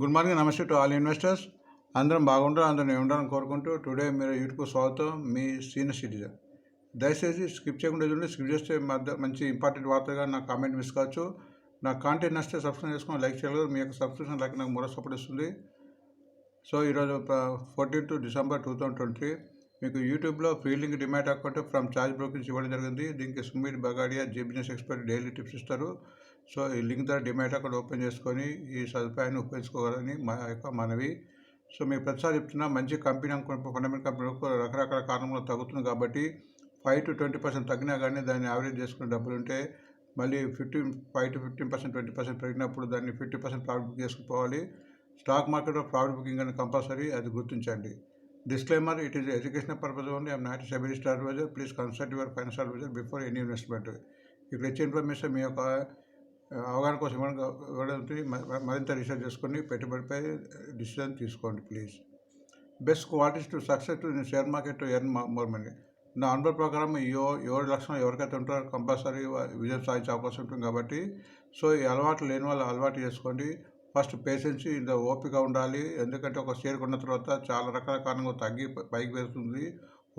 Good morning, నమస్తే to all investors. అందరం బాగుంటారు, అందరం ఉండాలని కోరుకుంటూ టుడే మీరు యూట్యూబ్ స్వాగతం. మీ సీనియర్ సిటిజన్. దయచేసి స్కిప్ చేయకుండా చూడండి. స్కిప్ చేస్తే మంచి ఇంపార్టెంట్ వార్తగా నా కామెంట్ మిస్ కావచ్చు. నా కాంటెంట్ నచ్చితే సబ్స్క్రైబ్ చేసుకొని లైక్ చేయగలరు. మీ యొక్క సబ్స్క్రిప్షన్ లైక్ నాకు మరో సపోర్ట్ ఇస్తుంది. సో ఈరోజు 14th December 2023 మీకు యూట్యూబ్లో free link demat account from ఛార్జ్ బ్రోకింగ్స్ ఇవ్వడం జరిగింది. దీనికి Sumeet Bagadia business expert daily tips ఇస్తారు. సో ఈ లింక్ ద్వారా డిమాట్ అకౌంట్ ఓపెన్ చేసుకొని ఈ సదుపాయాన్ని ఉపయోగించుకోవాలని మా యొక్క మనవి. సో మీకు ప్రతిసారి చెప్తున్నా, మంచి కంపెనీ అనుకున్న ఫండమెంటల్ కంపెనీలకు రకరకాల కారణంలో తగ్గుతుంది కాబట్టి 5 to 20% తగ్గినా కానీ దాన్ని యావరేజ్ చేసుకునే డబ్బులు ఉంటే మళ్ళీ 5 to 15%, 20% పెరిగినప్పుడు దాన్ని 50% ప్రాఫిట్ బుక్ చేసుకుపోవాలి. స్టాక్ మార్కెట్లో ప్రాఫిట్ బుకింగ్ అనేది కంపల్సరీ, అది గుర్తించండి. Disclaimer: it is educational purpose only. I am not a SEBI advisor. Please consult your financial advisor before any investment. ఇక్కడ ఇచ్చే ఇన్ఫర్మేషన్ మీ యొక్క అవగాహన కోసం ఇవ్వడానికి మరింత రీసెర్చ్ చేసుకొని పెట్టుబడిపై డిసిజన్ తీసుకోండి please. Best qualities to success in share market to earn more money. నా అనుభవ ప్రకారం 7 లక్షలు ఎవరికైతే ఉంటారో కంపల్సరీ విజయం సాధించే అవకాశం ఉంటుంది కాబట్టి సో ఈ అలవాటు లేని వాళ్ళు అలవాటు చేసుకోండి. ఫస్ట్ పేషెన్సీ, ఇంత ఓపిక ఉండాలి. ఎందుకంటే ఒక షేర్ కొన్న తర్వాత చాలా రకాల కారణంగా తగ్గి పైకి వెళ్తుంది.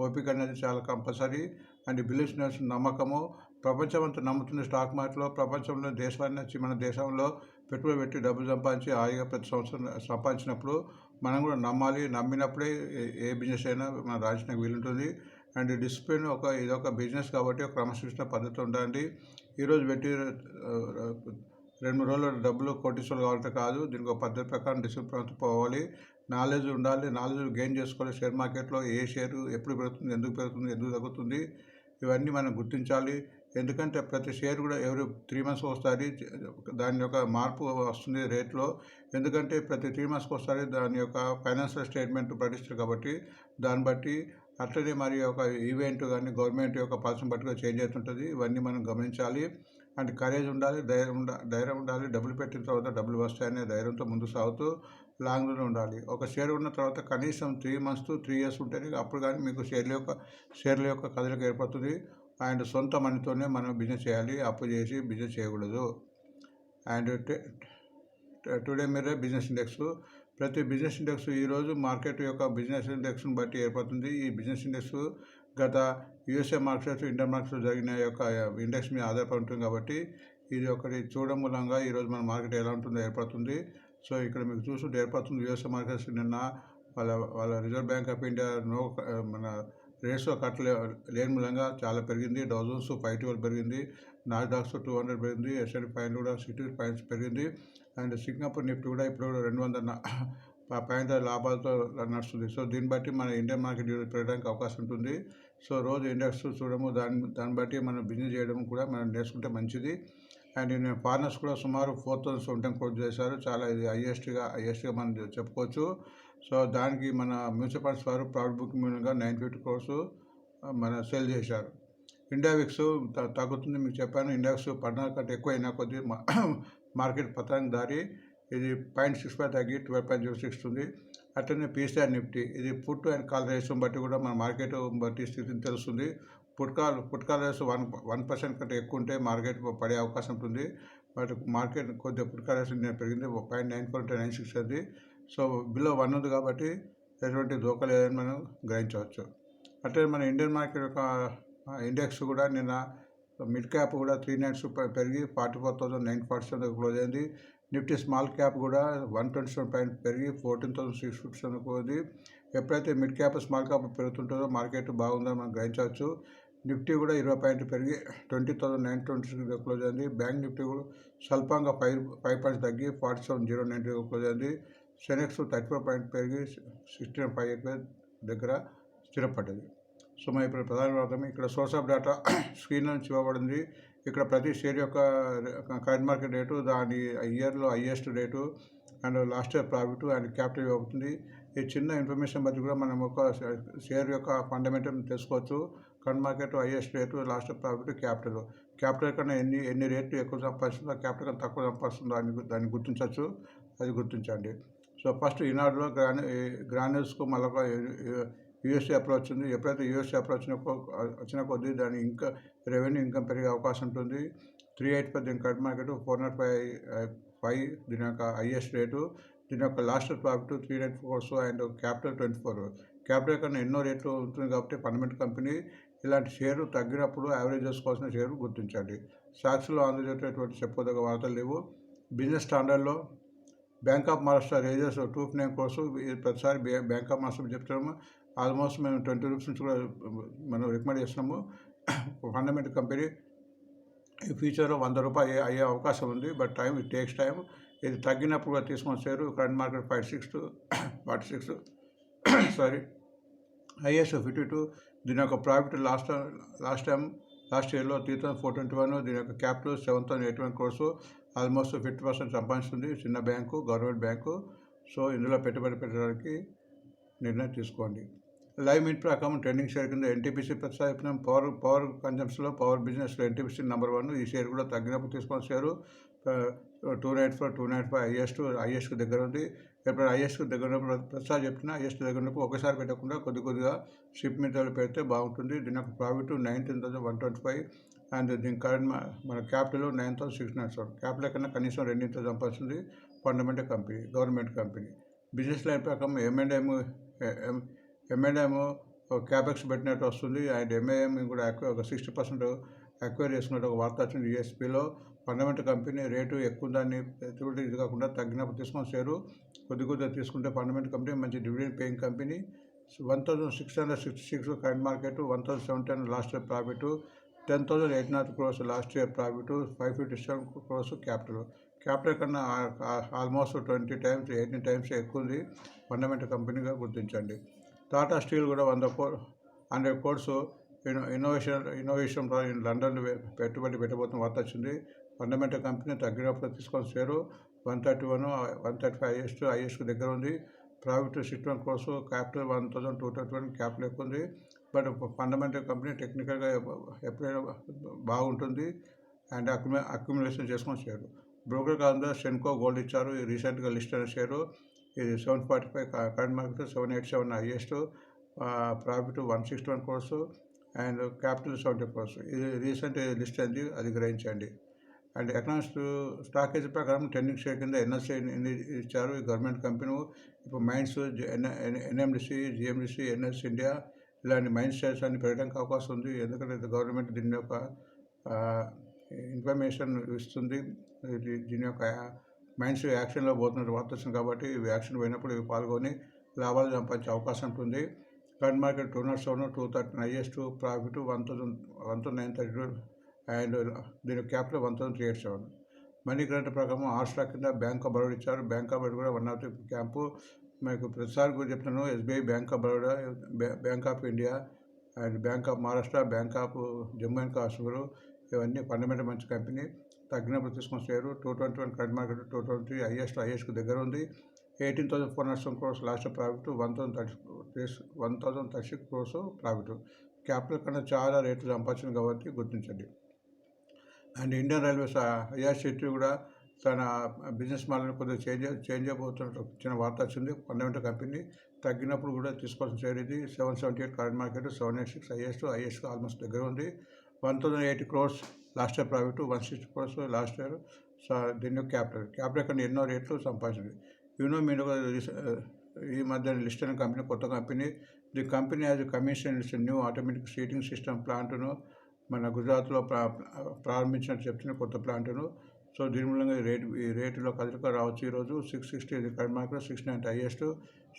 ఓపిక అనేది చాలా కంపల్సరీ. అండ్ బిలీఫ్నెస్, నమ్మకము. ప్రపంచం అంతా నమ్ముతుంది స్టాక్ మార్కెట్లో. ప్రపంచంలో దేశాన్ని వచ్చి మన దేశంలో పెట్టుబడి పెట్టి డబ్బులు సంపాదించి హాయిగా ప్రతి సంవత్సరం సంపాదించినప్పుడు మనం కూడా నమ్మాలి. నమ్మినప్పుడే ఏ బిజినెస్ అయినా మనం రాయించడానికి వీలుంటుంది. అండ్ డిసిప్లిన్, ఇదొక బిజినెస్ కాబట్టి ఒక క్రమశిక్షణ పద్ధతి ఉండాలి. ఈరోజు పెట్టి 2-3 రోజులు డబ్బులు కోటీశ్వరులు కావాలంటే కాదు. దీనికి ఒక పద్ధతి ప్రకారం డిసిప్లిన్ పోవాలి. నాలెడ్జ్ ఉండాలి. నాలెడ్జ్ గెయిన్ చేసుకోవాలి. షేర్ మార్కెట్లో ఏ షేరు ఎప్పుడు పెరుగుతుంది, ఎందుకు పెరుగుతుంది, ఎందుకు తగ్గుతుంది, ఇవన్నీ మనం గుర్తించాలి. ఎందుకంటే ప్రతి షేర్ కూడా ఎవరి 3 months ఒకసారి దాని యొక్క మార్పు వస్తుంది రేట్లో. ఎందుకంటే ప్రతి 3 months ఒకసారి దాని యొక్క ఫైనాన్షియల్ స్టేట్మెంట్ ప్రకటిస్తారు కాబట్టి దాన్ని బట్టి అట్లనే మరి ఒక ఈవెంట్ కానీ గవర్నమెంట్ యొక్క పాలసీని బట్టి చేంజ్ అవుతుంటుంది. ఇవన్నీ మనం గమనించాలి. అండ్ కరేజ్ ఉండాలి, ధైర్యం ఉండాలి. డబ్బులు పెట్టిన తర్వాత డబ్బులు వస్తాయనే ధైర్యంతో ముందుకు సాగుతూ లాంగ్ రన్ ఉండాలి. ఒక షేర్ ఉన్న తర్వాత కనీసం 3 months to 3 years ఉంటేనే అప్పుడు కానీ మీకు షేర్ల యొక్క కదలిక ఏర్పడుతుంది. అండ్ సొంత మనీతోనే మనం బిజినెస్ చేయాలి, అప్పు చేసి బిజినెస్ చేయకూడదు. అండ్ టుడే మీరే బిజినెస్ ఇండెక్స్. ప్రతి బిజినెస్ ఇండెక్స్ ఈరోజు మార్కెట్ యొక్క బిజినెస్ ఇండెక్స్ని బట్టి ఏర్పడుతుంది. ఈ బిజినెస్ ఇండెక్స్ గత యూఎస్ఏ మార్కెట్స్, ఇండియన్ మార్కెట్స్ జరిగిన యొక్క ఇండెక్స్ మీద ఆధారపడి ఉంటుంది కాబట్టి ఇది ఒకటి చూడడం మూలంగా ఈరోజు మన మార్కెట్ ఎలా ఉంటుందో ఏర్పడుతుంది. సో ఇక్కడ మీకు చూస్తుంటే ఏర్పడుతుంది. యూఎస్ఏ మార్కెట్స్ నిన్న వాళ్ళ రిజర్వ్ బ్యాంక్ ఆఫ్ ఇండియా మన రేట్స్లో లేని మూలంగా చాలా పెరిగింది. డౌ జోన్స్ 512 పెరిగింది, నాస్డాక్ 200 పెరిగింది, S&P 500 కూడా 60 పాయింట్స్ పెరిగింది. అండ్ సింగపూర్ నిఫ్టీ కూడా ఇప్పుడు 200 పాయింట్ల లాభాలతో నడుస్తుంది. సో దీన్ని బట్టి మన ఇండియన్ మార్కెట్ పెరగడానికి అవకాశం ఉంటుంది. సో రోజు ఇండెక్స్ చూడము, దాన్ని బట్టి మనం బిజినెస్ చేయడం కూడా మనం నేర్చుకుంటే మంచిది. అండ్ నేను ఫారినర్స్ కూడా సుమారు 4,000 కోట్ చేశారు. చాలా ఇది హైయెస్ట్గా మనం చెప్పుకోవచ్చు. సో దానికి మన మ్యూచువల్ ఫండ్స్ వారు ప్రాఫిట్ బుకింగ్ మూలంగా 950 crores మన సేల్ చేశారు. ఇండియా విక్స్ తగ్గుతుంది మీకు చెప్పాను. ఇండెక్స్ 14 కంటే ఎక్కువ అయినా కొద్దీ మార్కెట్ పతనానికి దారి. ఇది 0.65 తగ్గి 12.06 ఉంది. అట్లనే పీసీఆర్ నిఫ్టీ, ఇది పుట్ అండ్ కాల్ రేషియోని బట్టి కూడా మన మార్కెట్ బట్టి స్థితిని తెలుస్తుంది. పుట్ కాల్ రేషియో 1% కంటే ఎక్కువ ఉంటే మార్కెట్ పడే అవకాశం ఉంటుంది. బట్ మార్కెట్ కొద్దిగా పుట్ కాల్ రేషియో పెరిగింది, 0.94-96 ఉంది. సో బిలో 1 ఉంది కాబట్టి ఎటువంటి దోకా లేదని మనం గ్రహించవచ్చు. అట్లే మన ఇండియన్ మార్కెట్ యొక్క ఇండెక్స్ కూడా నిన్న మిడ్ క్యాప్ కూడా 390 పెరిగి 44,947 క్లోజ్ అయింది. నిఫ్టీ స్మాల్ క్యాప్ కూడా 127 పాయింట్ పెరిగి 14,657 పోయింది. ఎప్పుడైతే మిడ్ క్యాప్ స్మాల్ క్యాప్ పెరుగుతుంటుందో మార్కెట్ బాగుందని మనం గ్రహించవచ్చు. నిఫ్టీ కూడా 20 పాయింట్లు పెరిగి 20,926 క్లోజ్ అయింది. బ్యాంక్ నిఫ్టీ కూడా స్వల్పంగా 5 పాయింట్స్ తగ్గి 47,090 క్లోజ్ అయింది. సెనెక్స్ 34 పాయింట్ పెరిగి 16,588 దగ్గర స్థిరపడ్డది. సో మన ఇప్పుడు ప్రధాన వార్త ఇక్కడ సోర్స్ ఆఫ్ డేటా స్క్రీన్ నుంచి ఇవ్వబడింది. ఇక్కడ ప్రతి షేర్ యొక్క కరెంట్ మార్కెట్ రేటు, దాని ఇయర్లో highest rate and last year profit and capital ఇవ్వబడుతుంది. ఈ చిన్న ఇన్ఫర్మేషన్ బట్టి కూడా మనం ఒక షేర్ యొక్క ఫండమెంటల్ తెలుసుకోవచ్చు. Current market highest rate, last year profit, capital కన్నా ఎన్ని రేట్లు ఎక్కువ సంపాదిస్తుందో, క్యాపిటల్ కన్నా తక్కువ సంపాదిస్తుందో దాన్ని గుర్తించవచ్చు. అది గుర్తించండి. సో ఫస్ట్ ఈనాడులో గ్రాన్యూల్స్కు మళ్ళీ యూఎస్ఏ అప్రోచ్ ఉంది. ఎప్పుడైతే యూఎస్ఏ అప్రోచ్ వచ్చిన కొద్దీ దాని రెవెన్యూ ఇన్కమ్ పెరిగే అవకాశం ఉంటుంది. 385 దీని కరెంట్ మార్కెట్, 405 దీని యొక్క హైయెస్ట్ రేటు. దీని యొక్క last profit 394 crores and capital 24. Capital కన్నా ఎన్నో రేట్లు ఉంటుంది కాబట్టి ఫండమెంటల్ కంపెనీ ఇలాంటి షేరు తగ్గినప్పుడు యావరేజ్ చేసుకోవాల్సిన షేరు గుర్తించండి. సాక్షిలో అందజేసేటువంటి చెప్పదగ్గ వార్తలు లేవు. బిజినెస్ స్టాండర్డ్లో Bank of Maharashtra raises 259 crores. ప్రతిసారి బ్యాంక్ ఆఫ్ మహారాష్ట్ర చెప్తున్నాము. ఆల్మోస్ట్ మేము 20 రూపీస్ నుంచి కూడా మనం రికమెండ్ చేస్తున్నాము. ఫండమెంటల్ కంపెనీ ఈ ఫ్యూచర్లో 100 రూపాయలు అయ్యే అవకాశం ఉంది. But it takes time. ఇది తగ్గినప్పుడు కూడా తీసుకొని share current market 46 sorry highest 52. దీని యొక్క ప్రాఫిట్ లాస్ట్ ఇయర్లో 3,421. దీని యొక్క క్యాపిటల్ 7,081 crores. ఆల్మోస్ట్ 50% సంపాదిస్తుంది. చిన్న బ్యాంకు, గవర్నమెంట్ బ్యాంకు. సో ఇందులో పెట్టుబడి పెట్టడానికి నిర్ణయం తీసుకోండి. లైవ్ మినిట్ ప్రకారం ట్రెండింగ్ షేర్ కింద ఎన్టీపీసీ ప్రతిపాదించిన పవర్ కన్జంప్షన్లో పవర్ బిజినెస్లో ఎన్టీపీసీ నెంబర్ 1. ఈ షేర్ కూడా తగ్గినప్పుడు తీసుకొని షేరు 295 హైయెస్ట్కు దగ్గర ఉంది. ఎప్పుడు హైయెస్ట్కు దగ్గర ఉన్నప్పుడు ప్రతిసారి చెప్తున్నా హైయెస్ట్ దగ్గర ఉన్నప్పుడు ఒకసారి పెట్టకుండా కొద్దిగా షిప్ మీద పెడితే బాగుంటుంది. దీని యొక్క ప్రాఫిట్ 19,125 అండ్ దీని కరెంట్ మన క్యాపిటల్ 9,697. క్యాపిటల్ కన్నా కనీసం 2 సంపాదిస్తుంది fundamental company, government company. Business line ప్రకారం ఎంఎండ్ఎం క్యాపెక్స్ పెట్టినట్టు వస్తుంది. అండ్ ఎంఐఎం కూడా ఒక 60% అక్వైర్ చేసుకున్నట్టు ఒక వార్త వచ్చింది. యూఎస్పీలో ఫండమెంటల్ కంపెనీ రేటు ఎక్కువ దాన్ని ఇది కాకుండా తగ్గినప్పుడు తీసుకొని షేరు కొద్దిగా తీసుకుంటే ఫండమెంటల్ కంపెనీ మంచి dividend paying company. 1,666 current market, 1,710 last year profit, 10,800 crores last year profit, 557 crores capital కన్నా ఆల్మోస్ట్ 20 times 18 times ఎక్కువ ఉంది. ఫండమెంటల్ కంపెనీగా గుర్తించండి. టాటా స్టీల్ కూడా 100 crores ఇన్నోవేషన్ లండన్ పెట్టుబడి పెట్టబోతున్న వార్త వచ్చింది. ఫండమెంటల్ కంపెనీ తగ్గినప్పుడు తీసుకొని షేరు 131, 135 హైయెస్ట్కు దగ్గర ఉంది. Profit 61 crores, capital 1,221. క్యాపిటల్ ఎక్కువ ఉంది. బట్ ఫండమెంటల్ కంపెనీ టెక్నికల్గా ఎప్పుడైనా బాగుంటుంది అండ్ అక్యుములేషన్ చేసుకొని షేరు. బ్రోకర్ కాకుండా సెన్కో గోల్డ్ ఇచ్చారు. రీసెంట్గా లిస్ట్ అయిన షేరు ఇది 745 current market, 787 highest, profit 161 crores and capital 70 crores. ఇది రీసెంట్ లిస్ట్ అయింది, అది గ్రహించండి. అండ్ ఎకనామిక్స్ స్టాకేజ్ ప్రకారం ట్రెండింగ్ షేర్ కింద ఎన్ఎస్ఐ ఇచ్చారు. ఈ గవర్నమెంట్ కంపెనీ ఇప్పుడు mines, NMDC, GMDC, NS India ఇలాంటి మైన్స్ షేర్స్ అన్ని పెరగడానికి అవకాశం ఉంది. ఎందుకంటే గవర్నమెంట్ దీని యొక్క ఇన్ఫర్మేషన్ ఇస్తుంది. దీని యొక్క మైన్స్ యాక్షన్లో పోతున్నట్టు వార్త వస్తుంది కాబట్టి ఇవి యాక్షన్ పోయినప్పుడు ఇవి పాల్గొని లాభాలు సంపాదించే అవకాశం ఉంటుంది. Current market 207, 213 highest, profit 1,932 and దీని క్యాపిటల్ 1,387. మనీ గ్రాంట్ ప్రకారం ఆర్ స్టాక్ కింద బ్యాంక్ ఆఫ్ బరోడా ఇచ్చారు. బ్యాంక్ ఆఫ్ బరోడా కూడా 1 of the క్యాంపు. మీకు ప్రతిసారి కూడా చెప్తున్నాను, SBI, bank of Baroda, bank of India and bank of Maharashtra, bank of Jammu and Kashmir ఇవన్నీ ఫండమెంటల్ మంచి కంపెనీ. తగ్గినప్పుడు తీసుకొని షేరు 221 కరెంట్ మార్కెట్, 223 హైయెస్ట్కు దగ్గర ఉంది. 18,407 crores last profit, 1,036 crores profit. Capital కన్నా చాలా రేట్లు సంపాదించింది కాబట్టి గుర్తించండి. అండ్ ఇండియన్ రైల్వేస్ ఐఆర్సీటీ కూడా తన బిజినెస్ మోడల్ కొద్దిగా చేంజ్ అయిపోతున్నట్టు చిన్న వార్త వచ్చింది. ఫండమెంటల్ కంపెనీ తగ్గినప్పుడు కూడా తీసుకోవాల్సిన షేర్ ఇది. 778 కరెంట్ మార్కెట్, 786 హైయెస్ట్ ఆల్మోస్ట్ దగ్గర ఉంది. 1,080 crores last year profit, 160 crores last year. దీని క్యాపిటల్ కన్నా ఎన్నో రేట్లు సంపాదించింది. మీరు ఈ మధ్య లిస్ట్ అయిన కంపెనీ కొత్త company. The company as commission new automatic seating system ప్లాంట్ను మన గుజరాత్లో ప్రారంభించినట్టు చెప్తున్న కొత్త ప్లాంట్ను. సో దీని మూలంగా ఈ రేటులో కదలిక రావచ్చు. ఈరోజు 660 current market, 690 highest,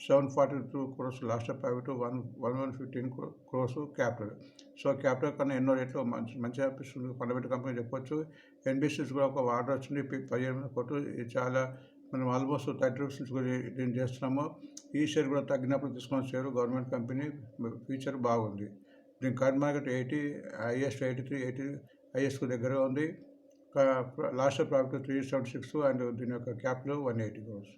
742 crores last profit, 115 crores capital. So capital కన్నా ఎన్నో రేట్లు మంచిగా అనిపిస్తుంది ఫండమెంటల్ కంపెనీ చెప్పొచ్చు. ఎన్బిసిస్ కూడా ఒక ఆర్డర్ వచ్చింది 15 కోట్లు. ఇది చాలా మనం ఆల్మోస్ట్ 30 రూపీస్ నుంచి దీన్ని చేస్తున్నాము. ఈ షేర్ కూడా తగ్గినప్పుడు తీసుకొని షేరు గవర్నమెంట్ కంపెనీ ఫ్యూచర్ బాగుంది. దీని కరెంట్ మార్కెట్ 80 హైయెస్ట్, 83 హైయెస్ట్కు దగ్గరగా ఉంది. లాస్ట్ ప్రాఫిట్ 376 అండ్ దీని యొక్క క్యాపిటల్ 180 crores.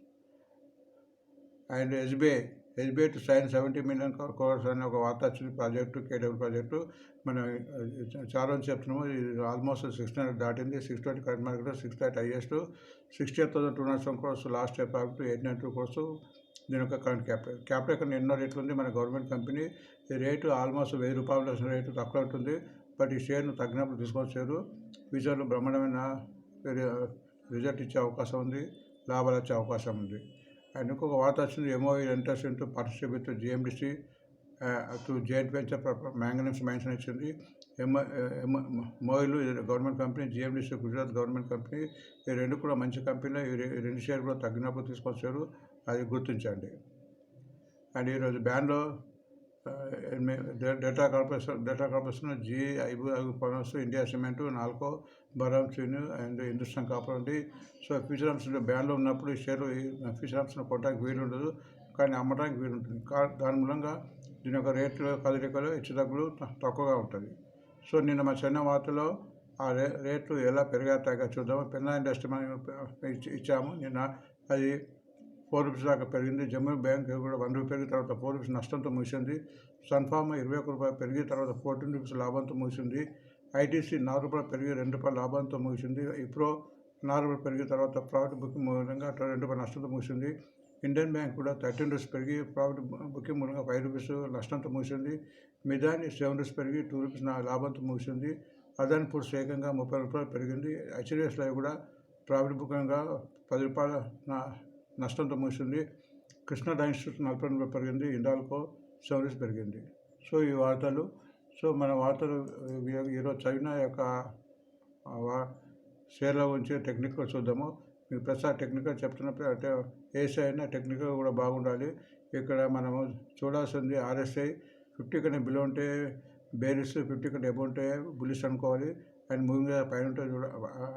అండ్ ఎస్బీఐ టు సైన్ 70 million crores అనే ఒక వార్త వచ్చింది. ప్రాజెక్టు కేడబ్ల్యూ ప్రాజెక్టు మనం చాలా రోజు చెప్తున్నాము. ఇది ఆల్మోస్ట్ 600 దాటింది. 620 current market, 630 highest, 68,207 crores last year profit, 892 crores. దీని యొక్క కరెంట్ క్యాపిటల్ కన్నా ఎన్నో రేట్లు ఉంది. మన గవర్నమెంట్ కంపెనీ ఈ రేటు ఆల్మోస్ట్ 1,000 రూపాయల రేటు తక్కువ ఉంటుంది. బట్ ఈ షేర్ను తగ్గినప్పుడు తీసుకొని షేరు ఫ్యూచర్లో బ్రహ్మాండమైన రిజల్ట్ ఇచ్చే అవకాశం ఉంది, లాభాలు వచ్చే అవకాశం ఉంది. అండ్ ఇంకొక వార్త వచ్చింది, MOU enters into partnership with GMDC to joint venture manganese mines అని ఇచ్చింది. MOUలు government company, GMDC Gujarat government company. ఈ రెండు కూడా మంచి కంపెనీలు. ఈ రెండు షేర్ కూడా తగ్గినప్పుడు తీసుకొచ్చారు, అది గుర్తించండి. అండ్ ఈరోజు బ్యాన్లో data corporation GIBU India cement, Nalco, బరామ్ చీను అండ్ హిందుస్థాన్ కాపర్ ఉంది. సో ఫ్యూచర్ ఆప్షన్స్ బ్యాన్లో ఉన్నప్పుడు ఈ షేర్ ఫ్యూచర్ ఆప్షన్ కొనడానికి వీలు ఉండదు, కానీ అమ్మడానికి వీలు ఉంటుంది. దాని మూలంగా దీని యొక్క రేట్లు కదలికలు హెచ్చుతగ్గులు తక్కువగా ఉంటుంది. సో నిన్న మా చిన్న వార్తలో ఆ రేట్లు ఎలా పెరిగాతాగా చూద్దాము. పెన్నా ఇండస్ట్రీ మనం ఇచ్చాము నిన్న, అది 4 రూపీస్ దాకా పెరిగింది. జమ్మూ బ్యాంక్ కూడా 1 రూపీ పెరిగిన తర్వాత 4 రూపీస్ నష్టంతో ముగిసింది. సన్ఫార్మా 21 రూపాయలు పెరిగిన తర్వాత 14 రూపీస్ లాభంతో ముగిసింది. ITC 4 రూపాయలు పెరిగి 2 రూపాయలు లాభంతో ముగిసింది. ఇప్రో 4 రూపాయలు పెరిగిన తర్వాత ప్రాఫిట్ బుకింగ్ మూలంగా 2 రూపాయలు నష్టంతో ముగిసింది. ఇండియన్ బ్యాంక్ కూడా 13 రూపీస్ పెరిగి ప్రాఫిట్ బుకింగ్ మూలంగా 5 రూపీస్ నష్టంతో ముగిసింది. మిదాని 7 రూపీస్ పెరిగి 2 రూపీస్ లాభంతో ముగిసింది. అదాని ఫుడ్స్ ఏకంగా 30 రూపాయలు పెరిగింది. HDFC Life కూడా ప్రాఫిట్ బుకింగ్గా 10 రూపాయల నష్టంతో ముగిసింది. కృష్ణ డైన్స్టిట్యూట్ 40 రూపాయలు పెరిగింది. హిండాల్కో 7 రూపీస్ పెరిగింది. సో ఈ వార్తలు, సో మన వార్తలు ఈరోజు చైనా యొక్క షేర్ల గురించి టెక్నిక్గా చూద్దాము. మీకు ప్రసాద్ టెక్నికల్ చెప్తున్నప్పుడు అంటే ఏసీ అయినా టెక్నికల్ కూడా బాగుండాలి. ఇక్కడ మనము చూడాల్సింది RSI 50 కన్నా బిలో ఉంటే బేరిస్, 50 కన్నా ఎబో ఉంటే బులిష్ అనుకోవాలి. అండ్ మూవింగ్ పైన ఉంటే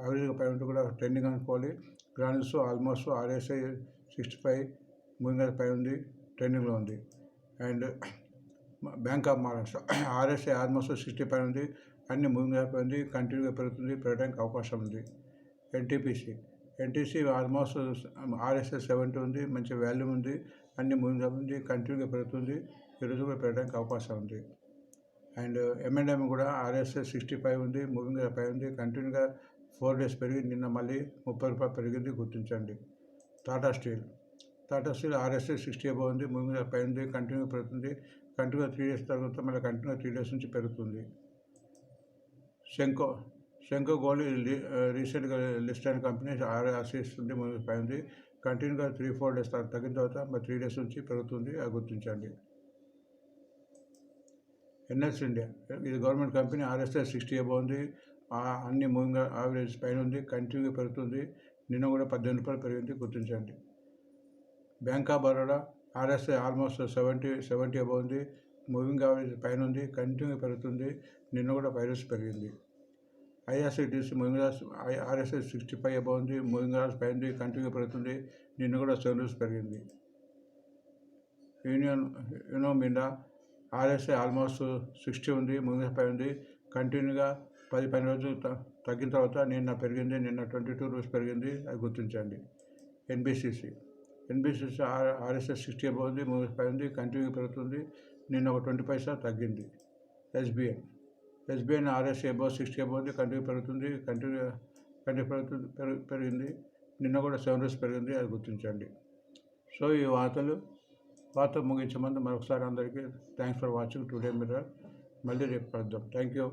యావరేజ్గా పైన ఉంటే కూడా ట్రెండింగ్ అనుకోవాలి. గ్రానిల్స్ ఆల్మోస్ట్ RSI 65 మూవింగ్ పైన ఉంది, ట్రెండింగ్లో ఉంది. And bank of Maharashtra RSI almost 60 పైన ఉంది, అన్ని మూవింగ్ అయిపోయింది, కంటిన్యూగా పెరుగుతుంది, పెరగడానికి అవకాశం ఉంది. NTC ఆల్మోస్ట్ RSI 70 ఉంది, మంచి వాల్యూ ఉంది, అన్ని మూవింగ్ ఉంది, కంటిన్యూగా పెరుగుతుంది, ఈరోజు కూడా పెరగడానికి అవకాశం ఉంది. అండ్ M&M కూడా RSI 65 ఉంది, మూవింగ్ పై ఉంది, కంటిన్యూగా 4 డేస్ పెరిగి నిన్న మళ్ళీ 30 రూపాయలు పెరిగింది, గుర్తించండి. టాటా స్టీల్ RSI 60 అబౌవ్ ఉంది, మూవింగ్ పై ఉంది, కంటిన్యూగా పెరుగుతుంది, కంటిన్యూగా 3 డేస్ తర్వాత మళ్ళీ కంటిన్యూగా 3 డేస్ నుంచి పెరుగుతుంది. శంకో గోల్డ్ రీసెంట్గా లిస్ట్ అయిన కంపెనీ RSI ఉంది, మూవింగ్ పై ఉంది, కంటిన్యూగా 3-4 డేస్ తగ్గిన తర్వాత మరి 3 డేస్ నుంచి పెరుగుతుంది, అది గుర్తించండి. NLC ఇండియా ఇది గవర్నమెంట్ కంపెనీ, RSI 60 అబౌవ్ ఉంది, అన్ని మూవింగ్ యావరేజ్ పైన ఉంది, కంటిన్యూగా పెరుగుతుంది, నిన్న కూడా 18 రూపాయలు పెరిగింది, గుర్తించండి. Bank of Baroda RSI almost 70 above ఉంది, మూవింగ్ యావరేజ్ పైన ఉంది, కంటిన్యూగా పెరుగుతుంది, నిన్న కూడా 5 రూపీస్ పెరిగింది. IRCTC మూవింగ్ RSI 65 అబౌవ్ ఉంది, మూవింగ్ యావరేజ్ పైన ఉంది, కంటిన్యూగా పెరుగుతుంది, నిన్న కూడా 7 రూపీస్ పెరిగింది. యూనో మిండా RSI ఆల్మోస్ట్ 60 ఉంది, మూవింగ్ పై ఉంది, కంటిన్యూగా 10 రోజులు తగ్గిన తర్వాత నిన్న పెరిగింది, నిన్న 22 రూపీస్ పెరిగింది, అది గుర్తించండి. NBCC RSI 60 అబౌవ్ ఉంది, మూవింగ్ పై ఉంది, కంటిన్యూగా పెరుగుతుంది, నిన్న ఒక 20 పైసా తగ్గింది. SBI RSI అబౌవ్ 60 అబౌవ్ ఉంది, కంటిన్యూ పెరుగుతుంది, పెరిగింది, నిన్న కూడా 7 రూపీస్ పెరిగింది, అది గుర్తించండి. సో ఈ వార్త ముగించే ముందు మరొకసారి అందరికీ thanks for watching today mirror. మళ్ళీ రేపు కలుద్దాం. Thank you.